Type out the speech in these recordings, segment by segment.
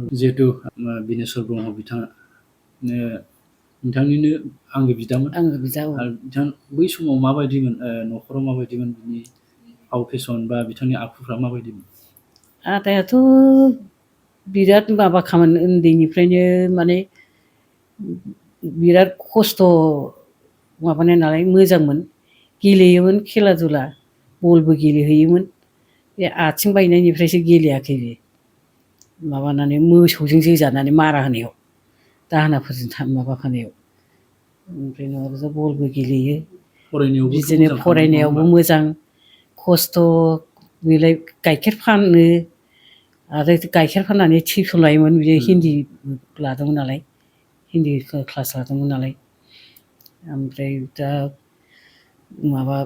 जिहेथु बिनेस्वर ब्रह्म बिथाङा नोंथांनिनो आंगो बिदामोन। आंगो बिदा औ। आरो बिथां बै समाव माबायदिमोन न'खराव माबायदिमोन बिनि फाव फेसन बा बिथांनि आखुफ्रा माबायदिमोन? आदायाथ' बिराद माबाखामोन उन्दैनिफ्रायनो माने बिराद खस्थ' माबानाय नालाय मोजांमोन। गेलेयोमोन खेला दुला बलबो गेलेहैयोमोन। बे आथिं बायनायनिफ्रायसो गेलेयाखै बे माबानानै मोसौजों जोजानानै मारा होनायाव दाहोनाफोरजों माबाफानायाव। ओमफ्राय नङाबा बलबो गेलेयो। फरायनायावबोथ' बिदिनो मोजांखामोन नङा फरायनायावबो होमबा? मोजां खस्थ' बेलाय गाइखेर फानो आरो गाइखेर फाननानै टिउसन लायोमोन बियो हिन्दी लादोंमोन नालाय हिन्दी क्लास लादोंमोन नालाय। ओमफ्राय दा माबा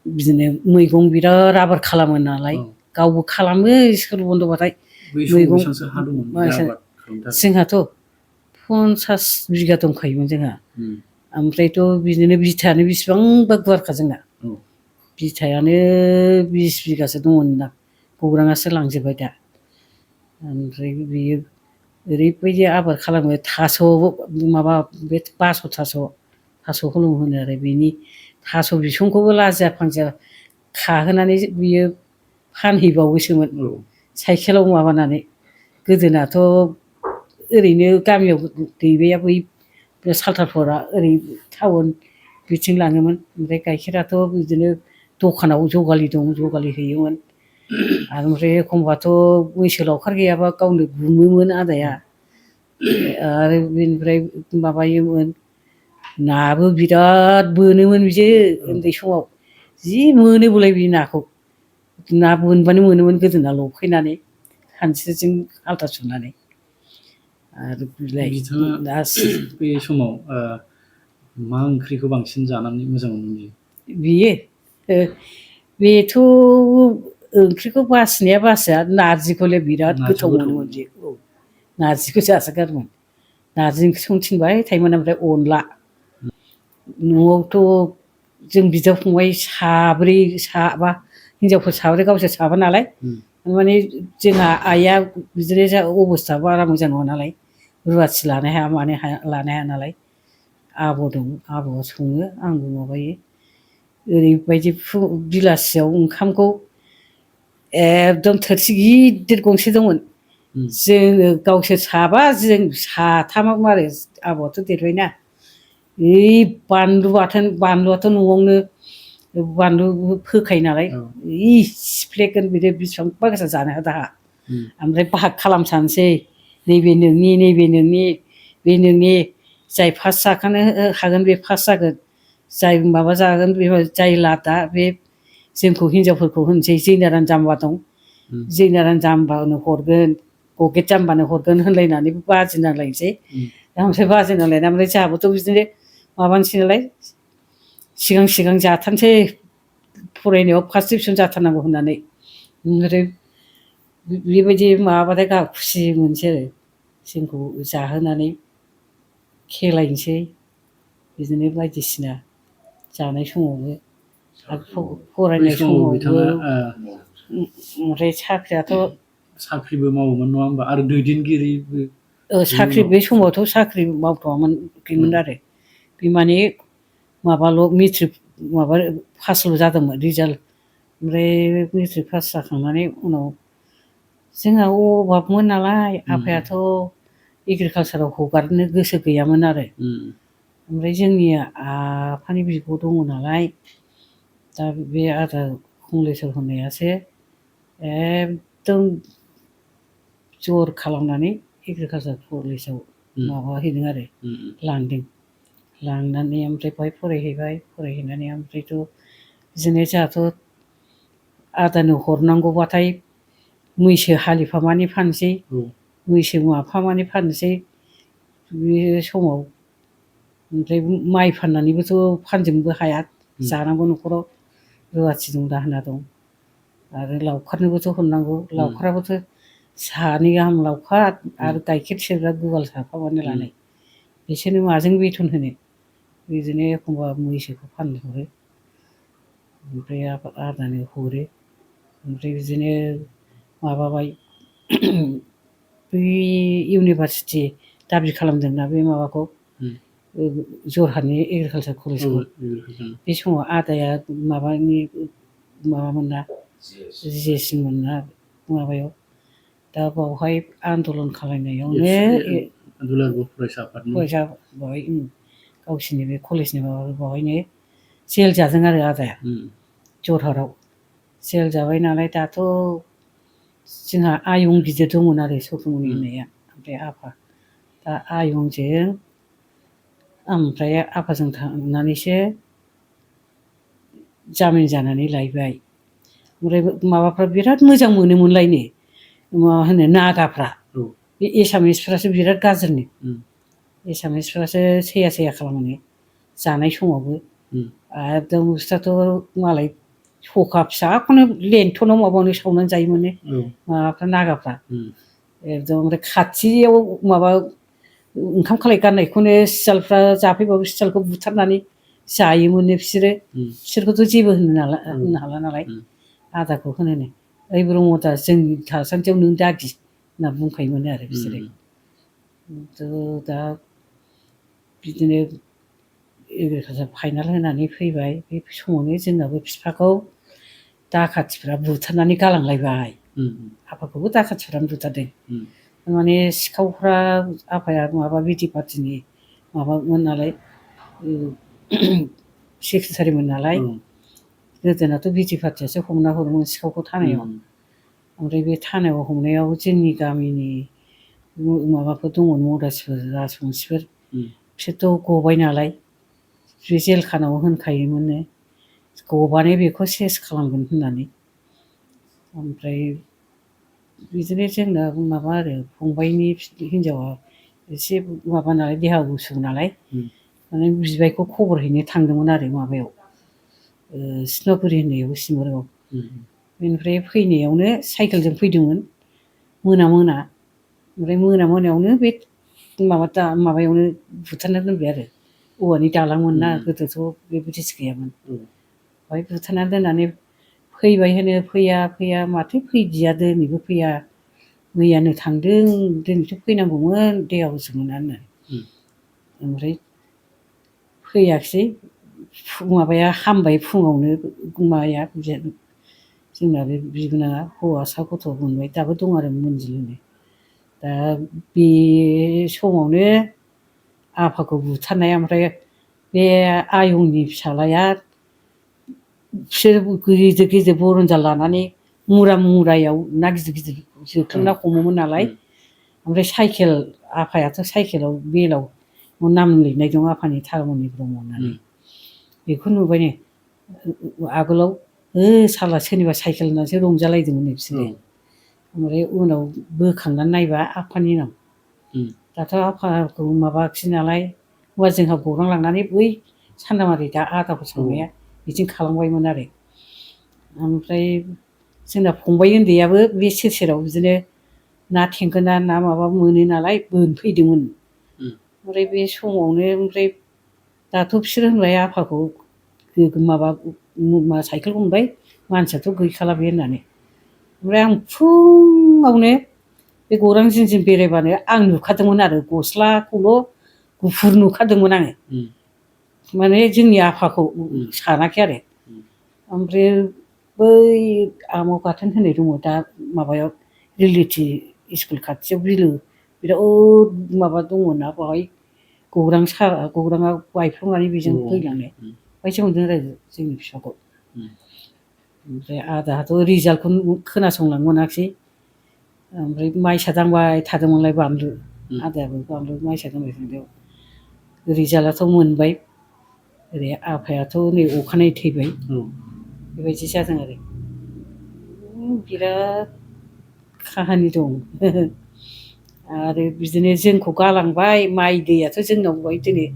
बिदिनो मैगं बिराद आबाद खालामो नालाय गावबो खालामो स्कुल बन्द'बाथाय बै समाव मैगं बेसेबांसो हा दंमोन बिदि आबाद खालामनो थाखाय? जोंहाथ' 50 बिगा दंखायोमोन जोंहा। ओमफ्रायथ' बिदिनो बिथायानो बेसेबांबा गुवारखा जोंना। बिथायानो 20 बिगासो दङमोनदां गौराङासो लांजोब्बाय दा। ओमफ्राय बियो ओरैबायदि आबाद खालामो थास' माबा बे बास' थास' होनो आरो बिनि थास' बिसंखौबो लाजिया फांजिया खाहोनानै बियो फानहैबावोसोमोन साइकेलाव माबानानै। गोदोनाथ' ओरैनो गामियाव गैबाया बै सालथारफोरा ओरै टाउन बिथिं लाङोमोन। ओमफ्राय गाइखेराथ' बिदिनो दखानाव जगालि दं जगालि हैयोमोन। आरो ओमफ्राय एखमबाथ' मैसो लावखार गैयाबा गावनो गुमोमोन आदाया। आरो बेनिफ्राय माबायोमोन नाबो बिराद बोनोमोन बिजो उन्दै समाव जि मोनो बलाय बि नाखौ। ना बोनबानो मोनोमोन गोदोना लफायनानै खानस्रिजों आल्था सुनानै। आरो बिलाय बिथाङा बे समाव मा ओंख्रिखौ बांसिन जानानै मोजां मोनो बियो? बियो बेथ' ओंख्रिखौ बासिनाया बासिया नारजिखौलाय बिराद गोथाव मोनोमोन बियो। औ नारजिखौ जासोगारोमोन। नारजि ओंख्रि संनो थिनबाय थायोमोन ओमफ्राय अनला न'आवथ' जों बिदा फंबाय साबा हिनजावफोर साब्रै गावसोर साबा नालाय माने जोंहा आइया बिदिनो अबस्था बारा मोजां नङा नालाय रुवाथि लानो हाया मानो हाया लानो हाया नालाय आब' दं आब'आ सङो आंबो माबायो। ओरैबायदि बिलासियाव ओंखामखौ एकदम थोरसि गिदिर गंसे दंमोन। जोङो गावसोर साबा जों साथामाव आरो आबौआथ' देरबायना। ओइ बानलु बाथोन बानलुआथ' न'आवनो बानलु फोखायो नालाय सिफ्लेगोन बिदि बेसेबांबा गोसा जानो दाहा ओमफ्राय बाहाग खालामसानोसै नैबे नोंनि नैबे नोंनि बे नोंनि जाय फार्स्ट जाखानो हागोन बे फार्स्ट जागोन जाय माबा जागोन बे जाय लादा बे जोंखौ हिनजावफोरखौ होनसै जैनारायण जाम्बा दं जैनारायण जाम्बानो हरगोन गगेट जाम्बानो हरगोन होनलायनानै बाजि नांलायनोसै ओमफ्राय बाजि नांलायना ओमफ्राय जोंहाबोथ' बिदिनो माबानोसै नालाय सिगां सिगां जाथारनोसै फरायनायाव फार्स्ट डिभिसन जाथारनांगौ होननानै ओमफ्राय बेबायदि माबाबाथाय गावहा खुसि मोनसै आरो जोंखौ जाहोनानै खेलायनोसै बिदिनो बायदिसिना जानाय समावबो आरो बै फरायनाय समाव समावबो बिथाङा ओमफ्राय साख्रियाथ' साख्रिबो मावोमोन नङा होमबा आरो दैदेनगिरिबो बेनि साख्रि उनाव बे समावथ' साख्रि मावथ'वाखैमोन आरो बे माने माबाल' मेट्रिक माबा पासल' जादोंमोन रिजाल्ट ओमफ्राय मेट्रिक पास जाखांनानै उनाव जोंहा अभाबमोन नालाय आफायाथ' एग्रिकालसाराव हगारनो गोसो गैयामोन आरो ओमफ्राय जोंनि आफानि बिब' दङ नालाय दा बे आदा कमलेसर होननायासो एकदम जर खालामनानै एग्रिकालसार कलेजाव माबाहैदों आरो लांदों लांनानै ओमफ्राय बेवहाय फरायहैबाय फरायहैनानै ओमफ्रायथ' बिदिनो जोंहाथ' आदानो हरनांगौबाथाय मैसो हालिफामानि फानसै मैसो माफामानि फाननोसै बे समाव ओमफ्राय माइ फाननानैबोथ' फानजोबनोबो हाया जानांगौ न'खराव रुवाथि दं दाहोना दं आरो लावखारनोबोथ' हरनांगौ लावखाराबोथ' सानै गाहाम लावखार आरो गाइखेर सेरग्रा गुवाल साफामानि लानाय बिसोरनो माजों बेथन होनो बिदिनो एखमबा मैसोखौ फानहरो ओमफ्राय आदानो हरो ओमफ्राय बिदिनो माबाबाय बै इउनिभारसिटि दाबि खालामदोंना बे माबाखौ जरहाटनि एग्रिकालसार कलेजखौ बे समाव आदाया माबामोनना जिएसमोनना माबायाव दा बावहाय आन्दलन खालामनायावनो दुलाराय फरायसा आफादनि बेवहाय गावसिनि बे कलेजनि माबा बेवहायनो जेल जादों आरो आदाया जरहाटआव जेल जाबाय नालाय दाथ' जोंहा आयं गिदिर दंमोन आरो सफुमनि होननाया ओमफ्राय आफा दा आयंजों ओमफ्राय आफाजों थांनानैसो जामिन जानानै लायबाय ओमफ्राय माबाफ्रा बिराद मोजां मोनोमोनलायनो मा होनो नागाफ्रा बे एसामिसफ्रासो बिराद गाज्रिनो एसामिसफ्रासो सैया सैया खालामोनो जानाय समावबो एकदम बिस्राथ' मालाय सखा फिसाखौनो लेन्थनाव माबानो सावनानै जायोमोननो माबाफ्रा नागाफ्रा एकदम ओमफ्राय खाथियाव माबा ओंखाम खालाय गाननायखौनो सियालफ्रा जाफैबाबो सियालखौ बुथारनानै जायोमोननो बिसोरखौथ' जेबो होननो हाला नालाय आदाखौ होनोनो ओइ ब्रह्मदास जोंनि थासान्दियाव नों दागि होनना बुंखायोमोन आरो बिसोरो दा बिदिनो एग्रिकालसार फाइनाल होनानै फैबाय बे समावनो जोंनाबो बिफाखौ दाखाथिफ्रा बुथारनानै गालांलायबाय आफाखौबो दाखाथिफ्रानो बुथारदों माने सिखावफ्रा आफाया माबा बिटि पार्टिनि माबामोन नालाय सेक्रेटारिमोन नालाय गोदोनाथ' बिटि पार्टियासो हमना हरोमोन सिखावखौ थानायाव ओमफ्राय बे थानायाव हमनायाव जोंनि गामिनि माबाफोर दंमोन मदासिफोर राजबंसिफोर बिसोरथ' गबाय नालाय बे जेलखानायाव होनखायोमोननो गबानो बेखौ सेस खालामगोन होननानै ओमफ्राय बिदिनो जोंना माबा आरो फंबायनि हिनजावा एसे माबा नालाय देहा उसुख नालाय माने बिबायखौ खबर हैनो थांदोंमोन आरो माबायाव सिमलागुरि होननायाव सिमोराव बेनिफ्राय फैनायावनो साइकेलजों फैदोंमोन मोना ओमफ्राय मोनायावनो बे माबायावनो बुथारना दोनबाय आरो औवानि दालांमोन ना गोदोथ' बे ब्रिटिश गैयामोन बेवहाय बुथारना दोननानै फैबाय होनो फैया माथो फैदिया दिनैबो फैया मैयानो थांदों दिनैथ' फैनांगौमोन देहा उसुख मोना होननानै ओमफ्राय फैयाखिसै माबाया हामबाय फुङावनो माबाया जोंना बे बिबोनाङा हौवासा गथ' मोनबाय दाबो दं आरो मोनजिल होनो दा बे समावनो आफाखौ बुथारनाया ओमफ्राय बे आयंनि फिसाज्लाया बिसोर गिदिर गिदिर बरनजा लानानै मुरायाव ना गिदिर जोख्लोबना हमोमोन नालाय ओमफ्राय साइकेल आफायाथ' साइकेलाव बेलाव नाम लिरनाय दं आफानि तारामणि ब्रह्म होननानै बेखौ नुबायनो आगोलाव साला सोरनिबा साइकेल होननानैसो रंजालायदोंमोन बिसोरो ओमफ्राय उनाव बोखांनानै नायबा आफानि नाम दाथ' आफाखौ माबाखिसै नालाय होनबा जोंहा गौरां लांनानै बै सान्दामारि दा आदाखौ सावनाया बिदिनो खालामबायमोन आरो ओमफ्राय जोंना फंबाय उन्दैयाबो बे सेराव बिदिनो ना थेंगोना ना माबा मोनो नालाय बोनफैदोंमोन ओमफ्राय बे समावनो ओमफ्राय दाथ' बिसोर होनबाय आफाखौ माबा साइकेल हमबाय मानसियाथ' गैखाला बे होननानै ओमफ्राय आं फुङावनो बे गौरां जिं बेरायबानो आं नुखादोंमोन आरो गस्लाखौल' गुफुर नुखादोंमोन आङो माने जोंनि आफाखौ सानाखै आरो ओमफ्राय बै आमाव गाथोन होननाय दङ दा माबायाव रिलेटि स्कुल खाथियाव बिलो बिराद माबा दङ ना बेवहाय गौराङा बायफ्लंनानै बेजों फैलांनाय बायदि मोनदों आरो जोंनि फिसाखौ ओमफ्राय आदाहाथ' रिजाल्टखौ खोनासंलांनो मोनाखिसै ओमफ्राय माइसा दांबाय थादोंमोनलाय बानलु आदायाबो बानलु माइसा दांबाय थानायाव रिजाल्टआथ' मोनबाय ओरै आफायाथ' नै अखानायै थैबाय बेबायदि जादों आरो बिराद काहानि दं आरो बिदिनो जोंखौ गालांबाय माइ दैयाथ' जोंनाव बहाय दिनै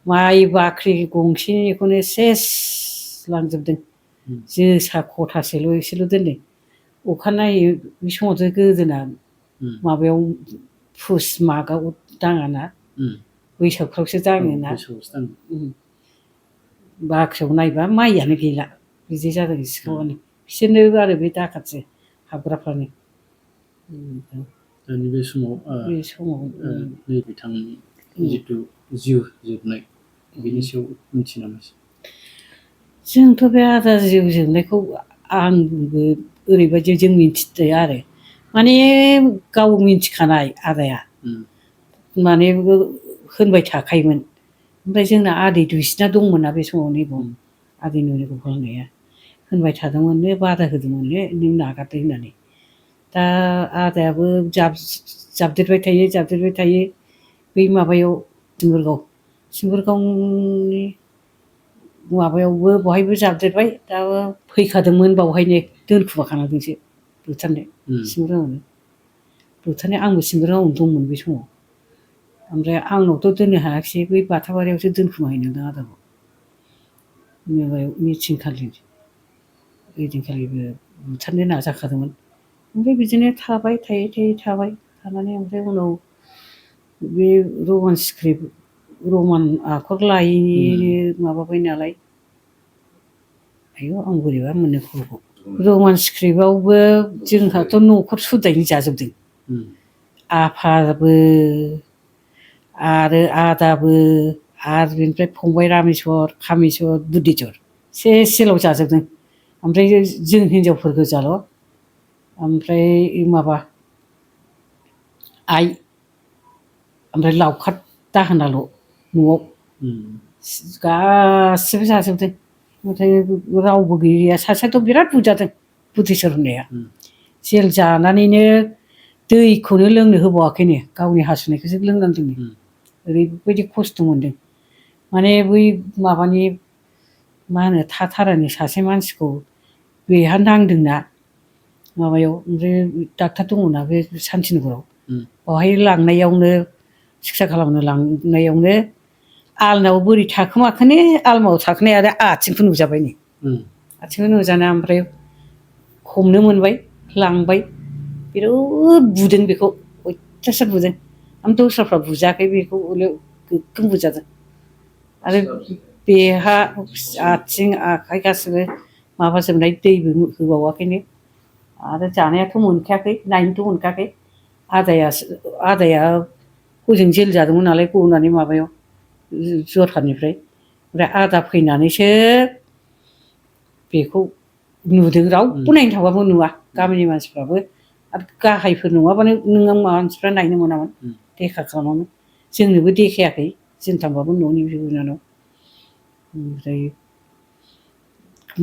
माइ बाख्रि गंसेखौनो सेस लांजोबदों जोसा खथासेल' एसेल' दोनदों अखानायै बे समावथ' गोदोना माबायाव पुस मागआव दाङाना बैसागफ्रावसो दाङोना बाख्रियाव नायबा माइयानो गैला बिदि जादों सिखावानो बिसोरनो आरो बे दाखाथि हाबग्राफ्रानो नैबे समाव बे समाव नै बिथांनि जिथु जिउ जोबनाय बेनि सायाव मिथियो नामा? जोंथ' बे आदा जिउ जोबनायखौ आंबो ओरैबायदि जों मिथिदो आरो माने गाव मिथिखानाय आदाया माने होनबाय थाखायोमोन। ओमफ्राय जोंना आदै दुइसिना दंमोन ना बे समाव नैबाव आदै नुनिखौ होननाया होनबाय थादोंमोननो बादा होदोंमोननो नों नागारदो होननानै। दा आदायाबो जाबदेरबाय थायो बै माबायाव सिम्बोरगावनि माबायावबो बहायबो जाबदेरबाय दा फैखादोंमोन बावहायनो दोनखुमाखानादोंसो बुथारनो सिम्बोरगावआवनो बुथारनो आंबो सिम्बोरगावआवनो दंमोन बे समाव। ओमफ्राय आंनावथ' दोननो हायाखिसै बै बाथाबारियावसो दोनखुमाहैनांदों आदाखौ माबायाव मिथिं खालि ओइदिनखालिबो बुथारनो नाजाखादोंमोन। ओमफ्राय बिदिनो थाबाय थानानै ओमफ्राय उनाव बे रमान आखर लायैनि माबाबाय नालाय आयौ आं बोरैबा मोनो खर'खौ रमान स्क्रिप्टआवबो जोंहाथ' न'खर सुदायनि जाजोबदों। आफाबो आरो आदाबो आरो बेनिफ्राय फंबाय रामेस्वर कामेस्वर बुद्धिधर सेलाव जाजोबदों। ओमफ्राय जों हिनजावफोर गोजाल' ओमफ्राय माबा आइ ओमफ्राय लावखार दाहोनाल' न'आव गासिबो जाजोबदों। ओमफ्राय रावबो गैया सासेयाथ' बिराद बुजादों बुद्धिधर होननाया जेल जानानैनो दैखौनो लोंनो होबावाखैनो गावनि हासुनायखौसो लोंनांदोंनो ओरैबायदि खस्थ' मोनदों। माने बै माबानि मा होनो थाथारानि सासे मानसिखौ बेहा नांदोंना माबायाव ओमफ्राय डाक्टार दङना बे शान्तिनगराव बावहाय लांनायावनो सिकित्सा खालामनो लांनायावनो आलनायाव बोरै थाखोमाखोनो आलमायाव थाखोनाया आरो आथिंखौ नुजाबायनो आथिंखौ नुजाना ओमफ्राय हमनो मोनबाय लांबाय बिराद बुदों बेखौ अयथासार बुदों। ओमफ्राय दस्राफ्रा बुजायाखै बेखौ गोगोम बुजादों। आरो बेहा आथिं आखाइ गासैबो माबाजोबनाय दैबो होबावाखैनो आरो जानायाथ' मोनखायाखै नायनोथ' मोनखायाखै आदाया हजों जेल जादोंमोन नालाय गनानै माबायाव जरहाटनिफ्राय ओमफ्राय आदा फैनानैसो बेखौ नुदों। रावबो नायनो थांबाबो नुवा गामिनि मानसिफ्राबो आरो गाहायफोर नङाबानो नों मानसिफ्रा नायनो मोनामोन देखा खालामामोन। जोंनोबो देखायाखै जों थांबाबो न'नि बिब' बिनानाव ओमफ्राय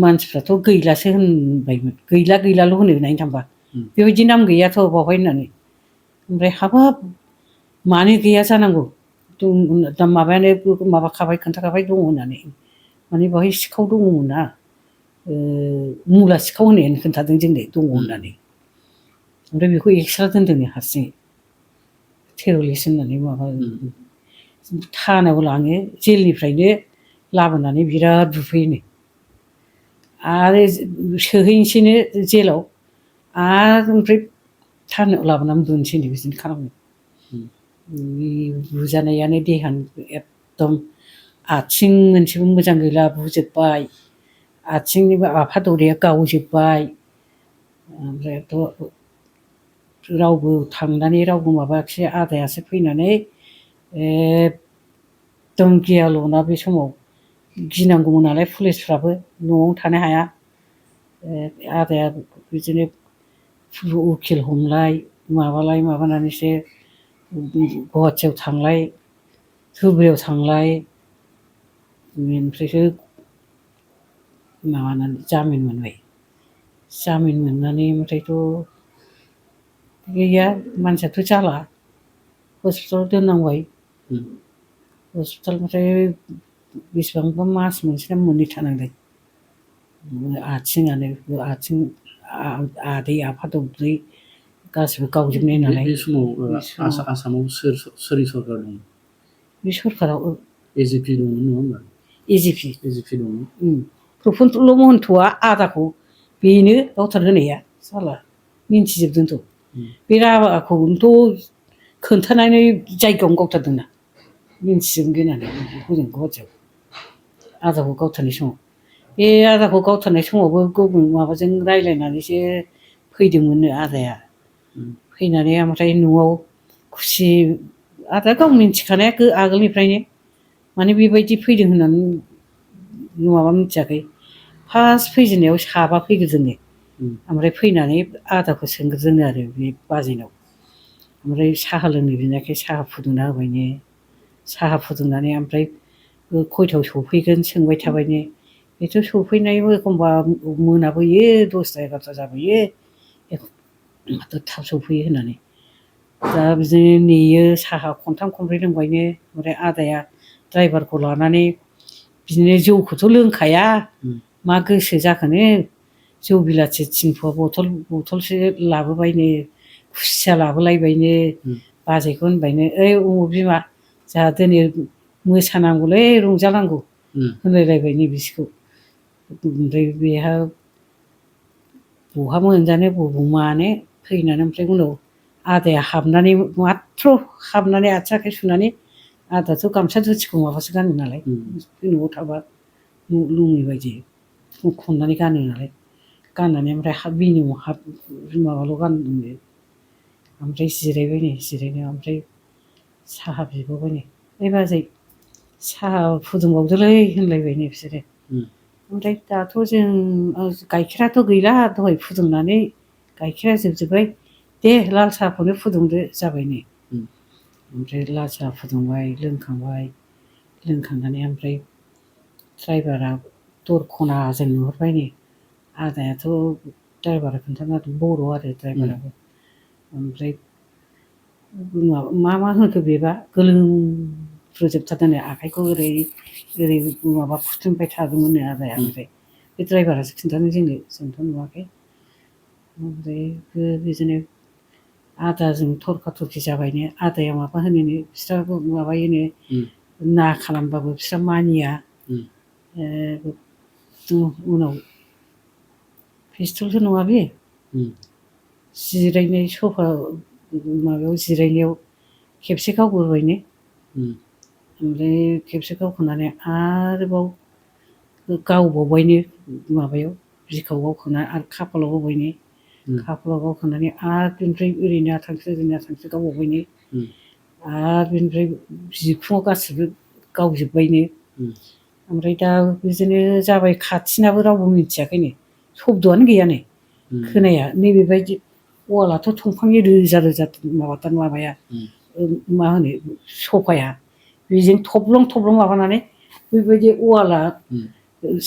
मानसिफ्राथ' गैलासो होनबायमोन गैलाल' होनो नायनो थांबा बेबायदि नाम गैयाथ' बावहाय होननानै ओमफ्राय हाबाब मानो गैया जानांगौ माबायानो माबाखाबाय खोन्थाखाबाय दङ होननानै माने बेवहाय सिखाव दङमोन ना मुला सिखाव होननायानो खोन्थादों जोंनो दङ होननानै ओमफ्राय बेखौ एक्सट्रा दोनदोंनो हारसिङै टेर'रिस्ट होननानै माबा थानायाव लाङो जेलनिफ्रायनो लाबोनानै बिराद बुफैयोनो आरो सोहैनोसैनो जेलाव आरो ओमफ्राय थानायाव लाबोनानै दोनसैनो बिदिनो खालामो। बुजानायानो देहानि एकदम आथिं मोनसेबो मोजां गैला बुजोबबाय आथिंनिबो आफा दराया गावजोबबाय ओमफ्रायथ' रावबो माबायाखिसै आदायासो फैनानै एकदम गियाल'ना बे समाव गिनांगौमोन नालाय पुलिसफ्राबो न'आवनो थानो हाया आदाया बिदिनो उकिल हमलाय माबानानैसो गुवाहाटियाव थांलाय धुबुरियाव थांलाय बेनिफ्रायसो माबानानै जामिन मोनबाय। जामिन मोननानै ओमफ्रायथ' गैया मानसियाथ' जाला हस्पिटालाव दोननांबाय हस्पिटालनिफ्राय बेसेबांबा मास मोनसे ना मोननै थानांदों। आथिं आदै आफा दरनै गासिबो गावजोबनाय नालाय बे समाव आसामाव सोरनि सरकार दं? बे सरकाराव एजिपि दंमोन नङा होमबा? एजिपि दंमोन। प्रफुल्ल महन्तआ आदाखौ बेनो गावथार होनाया साला मिन्थिजोबदोंथ' बे राभाखौनोथ' खोन्थानानै जायगायावनो गावथारदोंना मिन्थिजोबगोन होननानै हजों गुवाहाटियाव आदाखौ गावथारनाय समाव बे आदाखौ गावथारनाय समावबो गुबुन माबाजों रायज्लायनानैसो फैदोंमोननो आदाया फैनानै ओमफ्राय न'आव खुसि आदा गाव मिन्थिखानाया आगोलनिफ्रायनो माने बेबायदि फैदों होननानै माबा मिथियाखै फार्स्ट फैजेननायाव साबा फैग्रोदोंनो ओमफ्राय फैनानै आदाखौ सोंग्रोदोंनो आरो बे बाजैनाव ओमफ्राय साहा लोंनो बिनायखाय साहा फुदुंना होबायनो साहा फुदुंनानै ओमफ्राय खयथायाव सफैगोन सोंबाय थाबायनो बेथ' सफैनायबो एखमबा मोनाबोयो 10ता 11ता जाबोयो एखमबा थाब सफैयो होननानै दा बिदिनो नेयो साहा खनथाम खनब्रै लोंबायनो ओमफ्राय आदाया ड्राइभारखौ लानानै बिदिनो जौखौथ' लोंखाया मा गोसो जाखोनो जौ बिलाथि 3 फुवा बथलसे लाबोबायनो खुसिया लाबोलायबायनो बाजैखौ होनबायनो ओइ उमुख बिमा जोंहा दिनै मोसानांगौलै रंजानांगौ होनलायलायबायनो बिसोरखौ ओमफ्राय बेहा बहा मोनजानो बबाव मानो फैनानै ओमफ्राय उनाव आदाया हाबनानै माथ्र हाबनानै आथिं आखाइ सुनानै आदाथ' गामसा धुथिखौ माबासो गानो नालाय न'आव थाबा लुङै बायदि खननानै गानो नालाय गाननानै ओमफ्राय बिनि माबाल' गानदोंनो ओमफ्राय जिरायबायनो जिरायनायाव ओमफ्राय साहा बिबावबायनो ओइ बाजै साहा फुदुंबावदोलै होनलायबायनो बिसोरो ओमफ्राय दाथ' जों गाइखेराथ' गैला दहाय फुदुंनानै गाइखेरा जोबजोब्बाय दे लाल साहाखौनो फुदुंदो जाबायनो ओमफ्राय लाल साहा फुदुंबाय लोंखांबाय लोंखांनानै ओमफ्राय ड्राइभारा दर खनाजों नुहुरबायनो आदायाथ' ड्राइभारा खोन्थाना बर' आरो ड्राइभाराबो ओमफ्राय मा होनखो बेबा गोलोमफ्रुजोबथारदोंनो आखाइखौ ओरै ओरै माबा फुथुंबाय थादोंमोननो आदाया ओमफ्राय बे ड्राइभारासो खिन्थादों जोंथ' नुवाखै ओमफ्राय बिदिनो आदाजों थरखा थरखि जाबायनो आदाया माबा होनोनो बिस्राबो माबायोनो ना खालामबाबो बिस्रा मानिया उनाव पिस्तलथ' नङा बे जिरायनाय सफा माबायाव जिरायनायाव खेबसे गावग्रोबायनो ओमफ्राय खेबसे गावखांनानै आरोबाव गावबावबायनो माबायाव बिखायाव गावखांना आरो खाफालाव गावबायनो खाफालाव गावखांनानै आरो बेनिफ्राय ओरैनो आथांसे गावबावबायनो आरो बेनिफ्राय बिखुङाव गासिबो गावजोब्बायनो ओमफ्राय दा बिदिनो जाबाय खाथिनाबो रावबो मिथियाखैनो सब्द'आनो गैयानो खोनाया नैबेबायदि वालाथ' दंफांनि रोजा रोजा माबाया मा होनो सफाया बेजों थब्लं थब्लं माबानानै बेबायदि वाला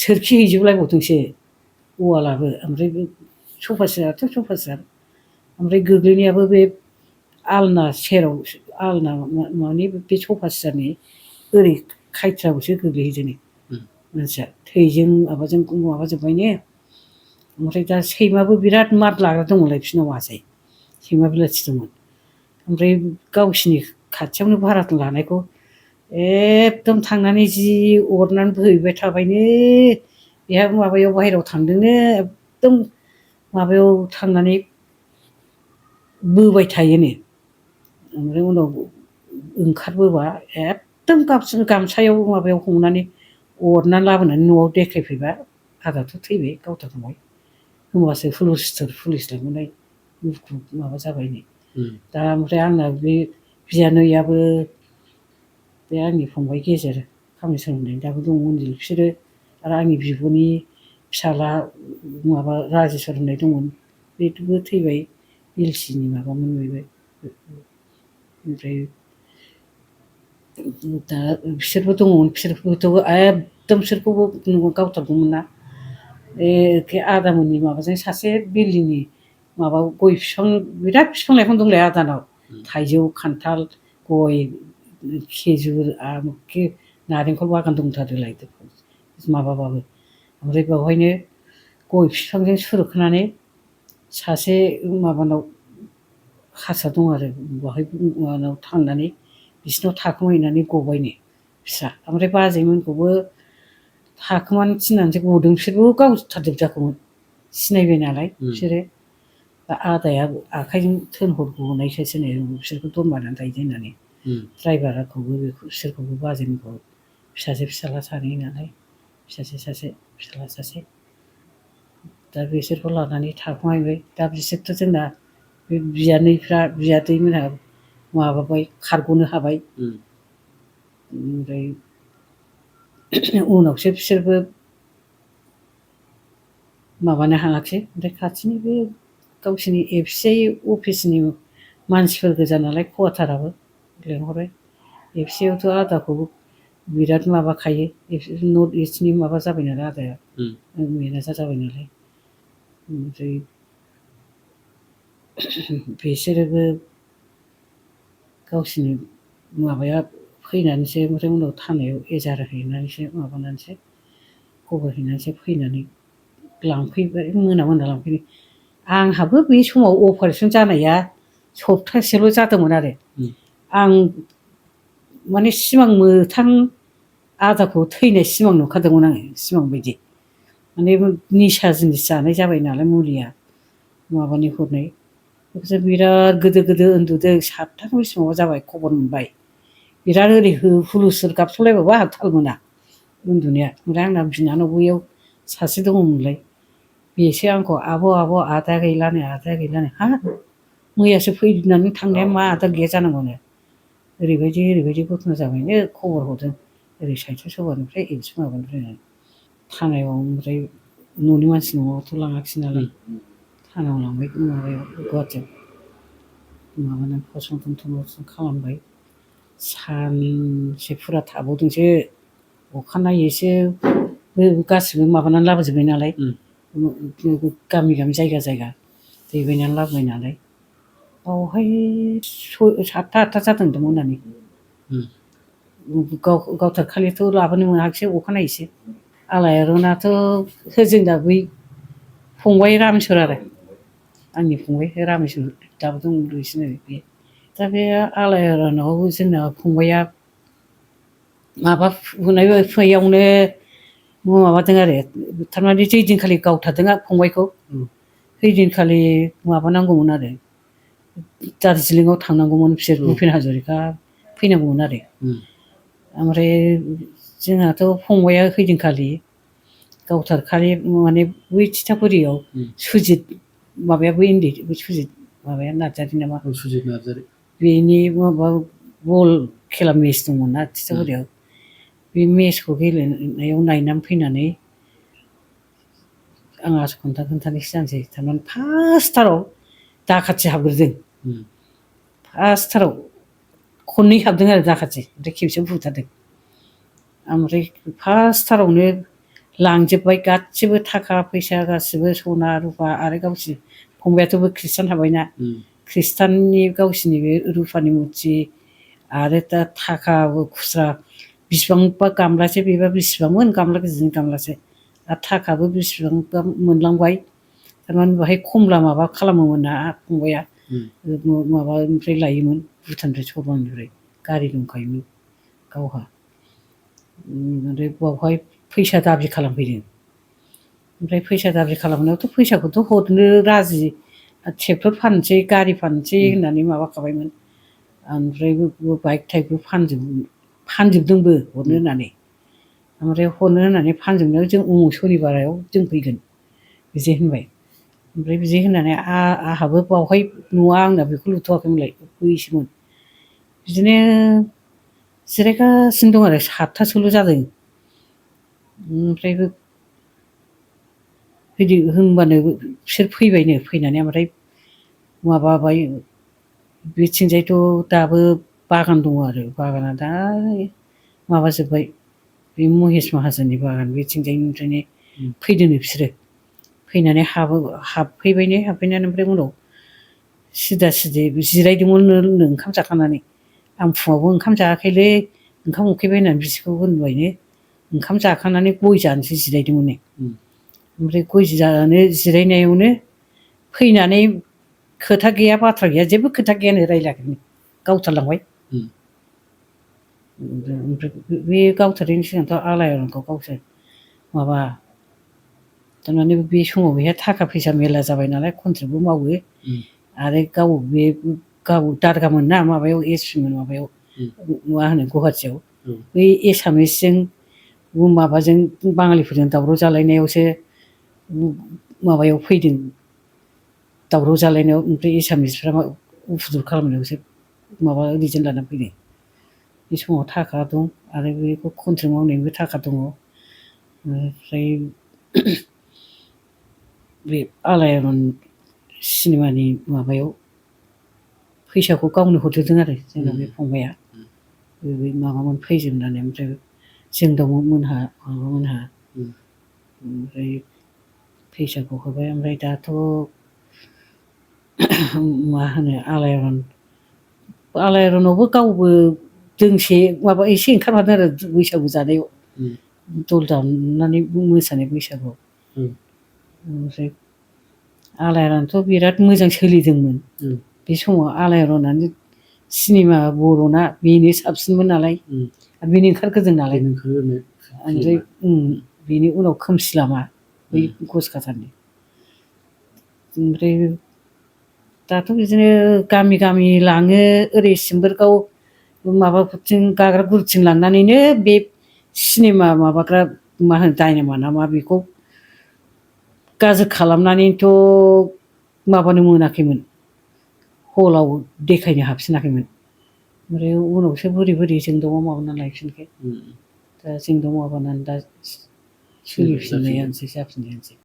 सोरखि हैजोबलायबावदोंसो वालाबो ओमफ्राय बे सफा सेराथ' सफा सेर ओमफ्राय गोग्लैनायाबो बे आलना सेराव आलना माने बे सफा सेरनि ओरै खायथ्रायावसो गोग्लैहैदोंनो मानसिया थैजों माबाजोब्बायनो ओमफ्राय दा सैमाबो बिराद मात लाग्रा दंमोनलाय बिसिनाव मासे सैमा बिलाथि दंमोन ओमफ्राय गावसिनि खाथियावनो भारा लानायखौ एकदम थांनानै जि अरनानै बोहैबाय थाबायनो बेहा माबायाव बाहेरायाव थांदोंनो एकदम माबायाव थांनानै बोबाय थायोनो ओमफ्राय उनाव ओंखारबोबा एकदम गामसायाव माबायाव हमनानै अरनानै लाबोनानै न'आव देखायफैबा आदाथ' थैबाय गावथारखांबाय होमबासो पुलिस लांनाय माबा जाबायनो दा ओमफ्राय आंना बे बियानैयाबो बे आंनि फंबाय गेजेर कामेस्वर होननाय दाबो दङ उन्दै बिसोरो आरो आंनि बिब'नि फिसाला माबा राजेस्वर होननाय दंमोन बेबो थैबाय बिलसिनि माबामोन बेबो ओमफ्राय दा बिसोरबो दङमोन बिसोरबोथ' एकदम बिसोरखौबो गावथारगौमोन ना एखे आदामोननि माबाजों सासे बिल्डिंनि माबा गय बिफां बिराद बिफां लाइफां दंलाय आदानाव थाइजौ खान्थाल गय खेजुर आमखि नारेंखल बागान दंथारोलाय माबाबाबो ओमफ्राय बेवहायनो गय बिफांजों सुरुखोनानै सासे माबानाव हारसा दं आरो बेवहाय माबानाव थांनानै बिसिनाव थाखोमाहैनानै गबायनो फिसा ओमफ्राय बाजैमोनखौबो थाखोमानो थिननानैसो गदों बिसोरबो गावथारजोबजागौमोन सिनायबाय नालाय बिसोरो दा आदाया आखाइजों थोनहरगनायसोनो बिसोरखौ दोनबानानै थाहैदो होननानै ड्राइभारखौबो बिसोरखौबो बाजैमोनखौ फिसाजो फिसाला सानै नालाय फिसाजो सासे फिसाला सासे दा बिसोरखौ लानानै थाखोमाहैबाय दा बिसोरथ' जोंना बे बियादैमोनहा माबाबाय खारग'नो हाबाय ओमफ्राय उनावसो बिसोरबो माबानो हायाखिसै ओमफ्राय खाथिनि बे गावसोरनि एफसिआइ अफिसनि मानसिफोर गोजा नालाय कवाटाराबो लेंहरबाय एफसिआइआवथ' आदाखौ बिराद माबाखायो नर्थ इस्टनि माबा जाबाय नालाय आदाया मेनेजार जाबाय नालाय ओमफ्राय बिसोरोबो गावसोरनि माबाया फैनानैसो ओमफ्राय उनाव थानायाव एजार हैनानैसो माबानानैसो खबर हैनानैसो फैनानै लांफैबाय मोना लांफैदों आंहाबो बे समाव अपारेसन जानाया सप्तासेल' जादोंमोन आरो आं माने सिमां मोथां आदाखौ थैनाय सिमां नुखादोंमोन आङो सिमां बायदि माने निसा जिनिस जानाय जाबाय नालाय मुलिया माबानि हरनाय बेखौसो बिराद गोदो उन्दुदों 7था समाव जाबाय खबर मोनबाय बिराद ओरै हुलुसुर गाबस'लायबाबो आंहा थाल मोना उन्दुनाया ओमफ्राय आंना बिनानाव बैयाव सासे दङमोनलाय बेसो आंखौ आब' आदाया गैलानो हा मैयासो फैनानै थांनाया मा आदा गैया जानांगौनो ओरैबायदि घटना जाबायनो खबर हरदों ओरै साइथ सभानिफ्राय एबसु माबानिफ्राय थानायाव ओमफ्राय न'नि मानसि न'आवथ' लाङाखिसै नालाय थानायाव लांबाय माबायाव गुवाहाटियाव माबानानै पस्टमर्टेम खालामबाय सानसे फुरा थाबावदोंसो अखानायैसो गासिबो माबानानै लाबोजोब्बाय नालाय गामि जायगा दैबायनानै लाबोबाय नालाय बावहाय 7था 8था जादों मोनानि गावथारखालिथ' लाबोनो मोनाखिसै अखानायैसो आलायारनाथ' जोंना बै फंबाय रामेश्वर आरो आंनि फंबाय रामेश्वर दाबो दं बिसिनो बे दा बे आलायारनाव जोंना फंबाया माबा फुनायावनो माबादों आरो थारमाने जै दिनखालि गावथारदों फंबायखौ हैदिनखालि माबानांगौमोन आरो दार्जिलिंआव थांनांगौमोन बिसोर भुपेन हाजरिका फैनांगौमोन आरो ओमफ्राय जोंहाथ' फंबाया हैदिनखालि गावथारखालि माने बै थिथागुरियाव सुजित माबायाबो सुजित माबाया नार्जारि नामा सुजित नार्जारि बेनि माबा बल खेला मेच दंमोन ना थिथागुरियाव बे मेचखौ गेलेनायाव नायनानै फैनानै आं आस'खान्दा खोन्थानायसो जानोसै थारमाने फार्स्टथाराव दाखाथि हाबग्रोदों फार्स्टथाराव खननै हाबदों आरो दाखाथि ओमफ्राय खेबसेयाव बुथारदों ओमफ्राय फार्स्टथारावनो लांजोब्बाय गासिबो थाखा फैसा गासिबो सना रुफा आरो गावसोर फंबायाथ'बो खृष्टान थाबायना खृष्टाननि गावसिनि बे रुफानि मुरथि आरो दा थाखा खुस्रा बिसिबांबा गामलासे बेबा बेसेबांमोन गामला गिदिरनि गामलासे आरो थाखाबो बेसेबांबा मोनलांबाय थारमाने बेहाय खमला माबा खालामोमोन ना फंबाया माबानिफ्राय लायोमोन भुटाननिफ्राय सरबननिफ्राय गारि दंखायोमोन गावहा ओमफ्राय बावहाय फैसा दाबि खालामफैदों ओमफ्राय फैसा दाबि खालामनायावथ' फैसाखौथ' हरनो राजि ट्रेक्टर फाननोसै गारि फाननोसै होननानै माबाखाबायमोन ओमफ्राय बाइक थाइकबो फानजोबदोंबो हरनो होननानै ओमफ्राय हरनो होननानै फानजोबनायाव जों सनिबाराव जों फैगोन बिदि होनबाय ओमफ्राय बिदि होननानै आंहाबो बावहाय न'आ आंना बेखौ लुथ'वाखैमोनलाय बैसोमोन बिदिनो जिरायगासिनो दं आरो 7थासोल' जादों ओमफ्रायबो बिदि होनबानो बिसोर फैबायनो फैनानै ओमफ्राय माबाबाय बिथिंजायथ' दाबो बागान दङ आरो बागाना दा माबाजोब्बाय बे महेश माहाजोननि बागान बिथिंजायनिफ्रायनो फैदोंनो बिसोरो फैनानै हाबफैबायनो हाबफैनानै ओमफ्राय उनाव सिदा सिदि जिरायदोंमोन ओंखाम जाखांनानै आं फुङावबो ओंखाम जायाखैलै ओंखाम उखैबाय होननानै बिसोरखौ होनबायनो ओंखाम जाखांनानै गय जानोसै जिरायदोंमोननो ओमफ्राय गय जानो जिरायनायावनो फैनानै खोथा गैया बाथ्रा गैया जेबो खोथा गैयानो रायलायाखैनो गावथारलांबाय ओमफ्राय बे गावथारैनि सिगांथ' आलायारनखौ गावसोर माबा थारमाने बे समाव बेहा थाखा फैसा मेरला जाबाय नालाय कन्ट्रेक्टबो मावो आरो गाव दारगामोन ना माबायाव एसपिमोन माबायाव मा होनो गुवाहाटियाव बै एसामिसजों दावराव जालायनायाव ओमफ्राय एसामिसफ्रा उपद्रब खालामनायावसो माबा रिजेन लानानै फैनाय बे समाव थाखा दं आरो बेखौ कन्ट्रेक्ट मावनायनिबो थाखा दङ ओमफ्राय बे आलायारन सिनेमानि माबायाव फैसाखौ गावनो हरजोबदों आरो जोंना बे फंबाया बे माबामोन फैजोबनानै ओमफ्राय जोंदावमोनहा माबामोनहा ओमफ्राय फैसाखौ होबाय ओमफ्राय दाथ' मा होनो आलायारनावबो गावबो दोंसे माबा एसे ओंखारमारदों आरो बैसागु जानायाव दल दामनानै मोसानाय बैसागुआव ओमफ्राय आलायारनथ' बिराद मोजां सोलिदोंमोन बे समाव आलायारनानो सिनेमा बर'ना बेनो साबसिनमोन नालाय आरो बेनो ओंखारग्रोदों नालाय ओमफ्राय बेनि उनाव खोमसि लामा बै घसकाटारनि ओमफ्राय दाथ' बिदिनो गामि गामि लाङो ओरै सिम्बोरगाव माबाफोरथिं गाग्रागुरिथिं लांनानैनो बे सिनेमा माबाग्रा मा होनो डायनामा ना मा बेखौ गाज्रि खालामनानैथ' माबानो मोनाखैमोन हलाव देखायनो हाबफिनाखैमोन ओमफ्राय उनावसो बोरै बोरै जोंदावआव माबानानै लायफिनखो दा जोंदाव माबानानै दा सोलिफिननायानोसै जाफिननायानोसै